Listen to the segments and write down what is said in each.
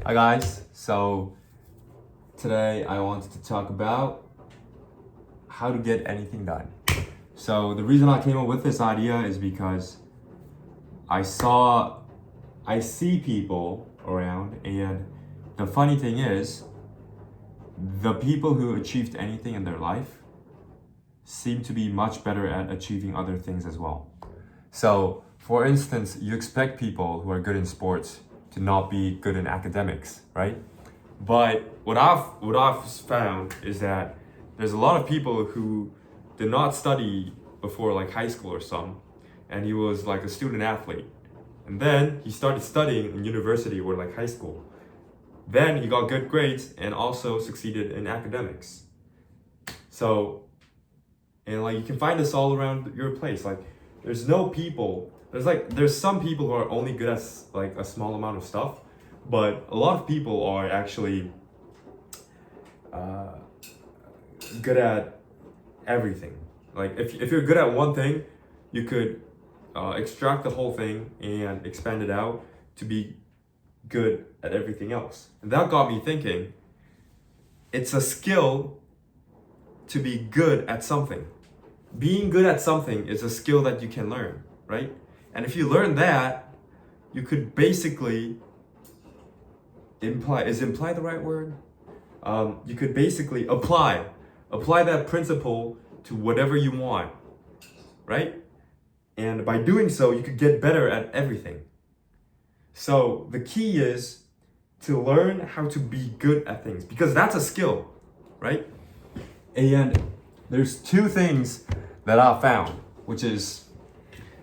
Hi guys, so today I wanted to talk about how to get anything done. So the reason I came up with this idea is because I see people around, and the funny thing is, the people who achieved anything in their life seem to be much better at achieving other things as well. So for instance, you expect people who are good in sports to not be good in academics, right? But what I've found is that there's a lot of people who did not study before like high school or something, and he was like a student athlete. And then he started studying in university or like high school. Then he got good grades and also succeeded in academics. So, and like you can find this all around your place. Like there's some people who are only good at like a small amount of stuff, but a lot of people are actually good at everything. Like if you're good at one thing, you could extract the whole thing and expand it out to be good at everything else. And that got me thinking, it's a skill to be good at something. Being good at something is a skill that you can learn, right? And if you learn that, you could basically is imply the right word? You could basically apply that principle to whatever you want, right? And by doing so, you could get better at everything. So the key is to learn how to be good at things, because that's a skill, right? And there's two things that I found, which is,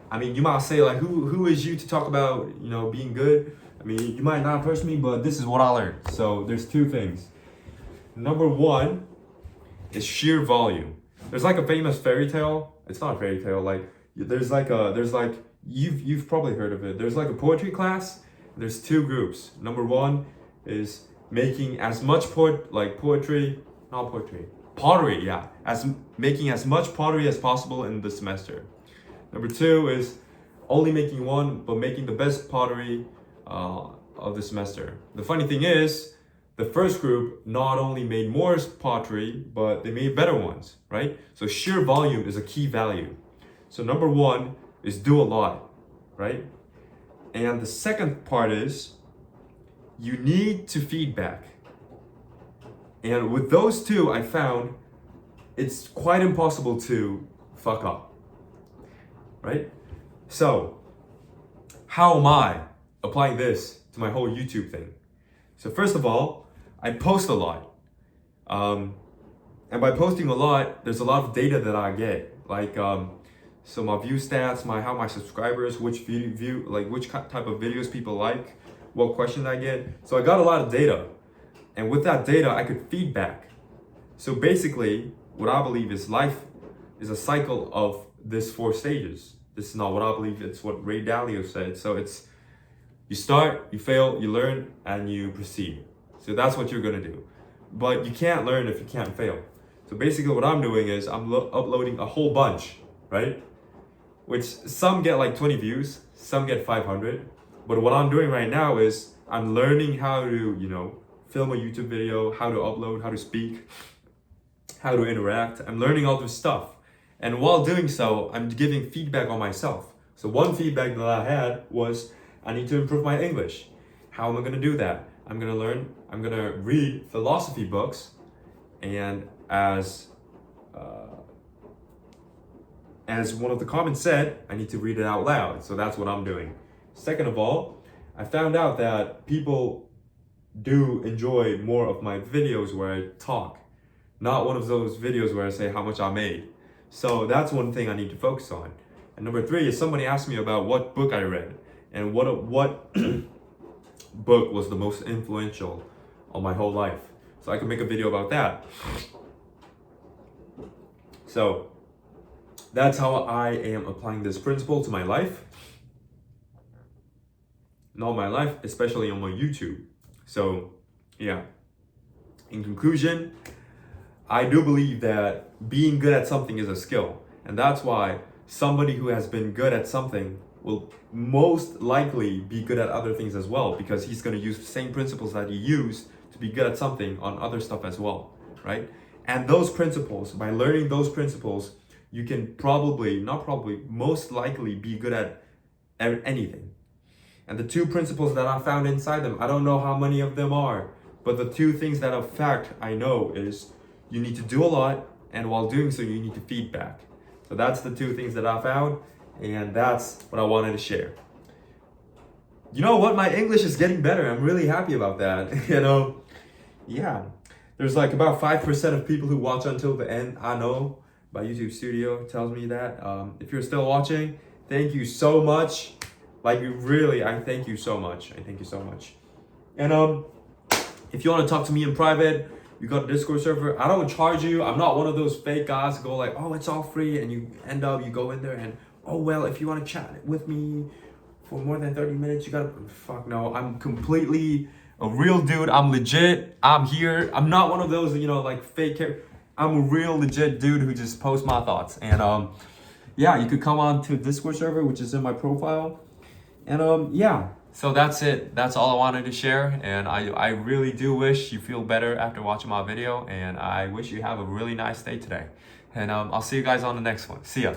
I mean, you might say like, who is you to talk about, being good? I mean, you might not trust me, but this is what I learned. So there's two things. Number one is sheer volume. There's like a famous fairy tale. It's not a fairy tale. Like you've probably heard of it. There's like a poetry class. There's two groups. Number one is making as much pottery, making as much pottery as possible in the semester. Number two is only making one, but making the best pottery of the semester. The funny thing is, the first group not only made more pottery, but they made better ones, right? So sheer volume is a key value. So number one is do a lot, right? And the second part is you need to feedback. And with those two, I found it's quite impossible to fuck up, right? So how am I applying this to my whole YouTube thing? So first of all, I post a lot. And by posting a lot, there's a lot of data that I get. Like, so my view stats, how my subscribers, which which type of videos people like, what questions I get. So I got a lot of data. And with that data, I could feedback. So basically, what I believe is life is a cycle of these 4 stages. This is not what I believe, it's what Ray Dalio said. So it's, you start, you fail, you learn, and you proceed. So that's what you're gonna do. But you can't learn if you can't fail. So basically what I'm doing is I'm uploading a whole bunch, right? Which some get like 20 views, some get 500. But what I'm doing right now is I'm learning how to, film a YouTube video, how to upload, how to speak, how to interact. I'm learning all this stuff. And while doing so, I'm giving feedback on myself. So one feedback that I had was, I need to improve my English. How am I gonna do that? I'm gonna read philosophy books, and as one of the comments said, I need to read it out loud. So that's what I'm doing. Second of all, I found out that people do enjoy more of my videos where I talk, not one of those videos where I say how much I made. So that's one thing I need to focus on. And number 3 is somebody asked me about what book I read and what book was the most influential on my whole life. So I can make a video about that. So that's how I am applying this principle to my life. Not my life, especially on my YouTube. So yeah, in conclusion, I do believe that being good at something is a skill. And that's why somebody who has been good at something will most likely be good at other things as well, because he's going to use the same principles that you use to be good at something on other stuff as well, right? And those principles, by learning those principles, you can most likely be good at anything. And the two principles that I found inside them, I don't know how many of them are, but the two things that of fact I know is you need to do a lot, and while doing so, you need to feedback. So that's the two things that I found, and that's what I wanted to share. You know what? My English is getting better. I'm really happy about that. Yeah. There's like about 5% of people who watch until the end. I know, my YouTube Studio tells me that. If you're still watching, thank you so much. Like, really, I thank you so much. I thank you so much. And if you want to talk to me in private, you got a Discord server. I don't charge you. I'm not one of those fake guys who go like, oh, it's all free, and you go in there and, oh, well, if you want to chat with me for more than 30 minutes, you gotta, fuck no. I'm completely a real dude. I'm legit. I'm here. I'm not one of those, like fake characters. I'm a real legit dude who just posts my thoughts. And yeah, you could come on to Discord server, which is in my profile. And yeah, so that's it. That's all I wanted to share. And I really do wish you feel better after watching my video. And I wish you have a really nice day today. And I'll see you guys on the next one. See ya.